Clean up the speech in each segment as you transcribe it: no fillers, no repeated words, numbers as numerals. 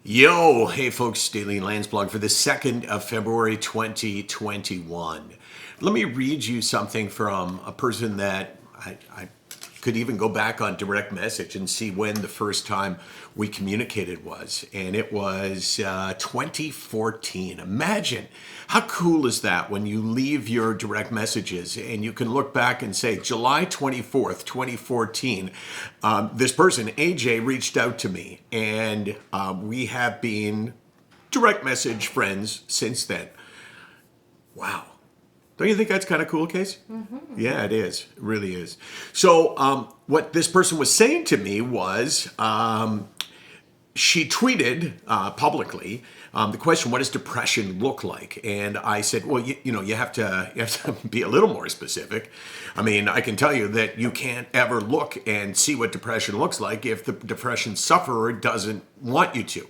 Yo, hey folks, daily Landsblog for the 2nd of February 2021. Let me read you something from a person that I could even go back on direct message and see when the first time we communicated was. And it was 2014. Imagine how cool is that when you leave your direct messages and you can look back and say, July 24th, 2014, this person, AJ, reached out to me and we have been direct message friends since then. Wow. Don't you think that's kind of cool, Case? Mm-hmm. Yeah, it is. It really is. So what this person was saying to me was she tweeted publicly the question, what does depression look like? And I said, well, you have to be a little more specific. I mean, I can tell you that you can't ever look and see what depression looks like if the depression sufferer doesn't want you to.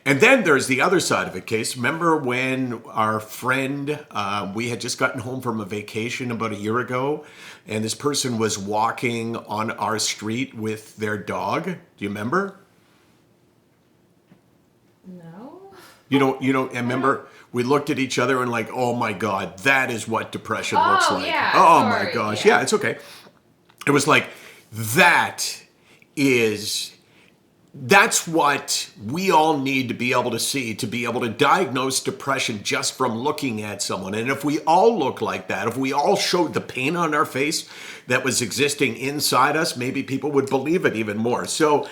And then there's the other side of it, Case. Remember when our friend, we had just gotten home from a vacation about a year ago, and this person was walking on our street with their dog? Do you remember? No. You don't, and remember, we looked at each other and like, oh my God, that is what depression looks like. Yeah, oh sorry, my gosh. yeah. Yeah, it's okay. It was like, that's what we all need to be able to see, to be able to diagnose depression just from looking at someone. And if we all look like that, if we all showed the pain on our face that was existing inside us, maybe people would believe it even more. So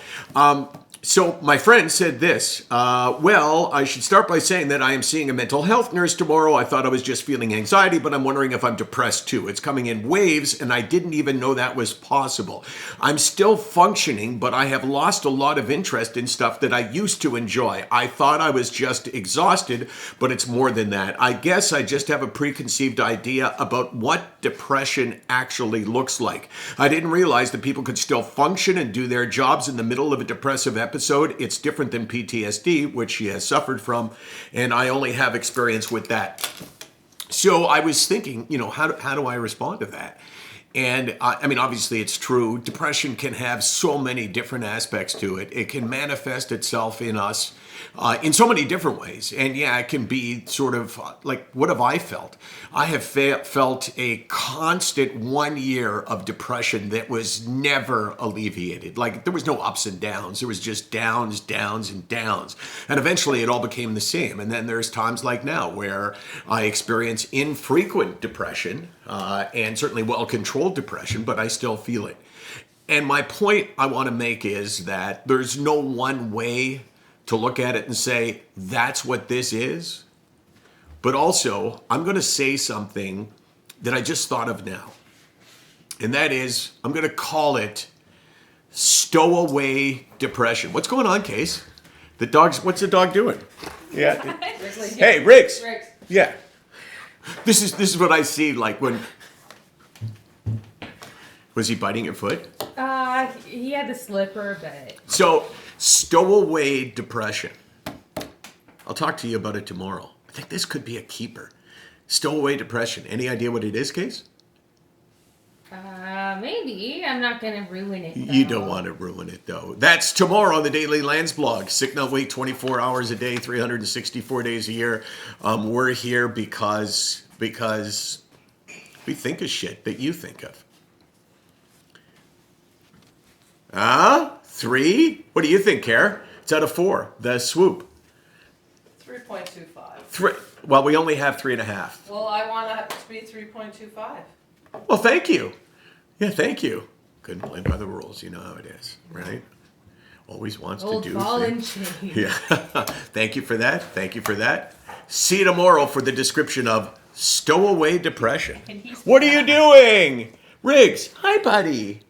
my friend said this, well, I should start by saying that I am seeing a mental health nurse tomorrow. I thought I was just feeling anxiety, but I'm wondering if I'm depressed too. It's coming in waves, and I didn't even know that was possible. I'm still functioning, but I have lost a lot of interest in stuff that I used to enjoy. I thought I was just exhausted, but it's more than that. I guess I just have a preconceived idea about what depression actually looks like. I didn't realize that people could still function and do their jobs in the middle of a depressive episode. It's different than PTSD, which she has suffered from, and I only have experience with that. So I was thinking, how do I respond to that? And I mean, obviously it's true. Depression can have so many different aspects to it. It can manifest itself in us in so many different ways. And yeah, it can be sort of like, what have I felt? I have felt a constant 1 year of depression that was never alleviated. Like there was no ups and downs. There was just downs, downs, and downs. And eventually it all became the same. And then there's times like now where I experience infrequent depression and certainly well-controlled depression, but I still feel it. And my point I want to make is that there's no one way to look at it and say, that's what this is. But also, I'm going to say something that I just thought of now. And that is, I'm going to call it stowaway depression. What's going on, Case? What's the dog doing? Yeah. Hey, Riggs. Yeah. This is what I see, like when... Was he biting your foot? He had the slipper, but... So, stowaway depression. I'll talk to you about it tomorrow. I think this could be a keeper. Stowaway depression. Any idea what it is, Case? Maybe. I'm not going to ruin it, though. You don't want to ruin it, though. That's tomorrow on the Daily Landsblog. Sick Not Wait, 24 hours a day, 364 days a year. We're here because we think of shit that you think of. 3? What do you think, Care? It's out of 4. The swoop. 3.25. Well, we only have 3.5. Well, I want it to be 3.25. Well, thank you. Yeah, thank you. Couldn't play by the rules. You know how it is, right? Always wants Old to do ball things. and chain. Yeah. Thank you for that. Thank you for that. See you tomorrow for the description of stowaway depression. What are you doing? Riggs, hi, buddy.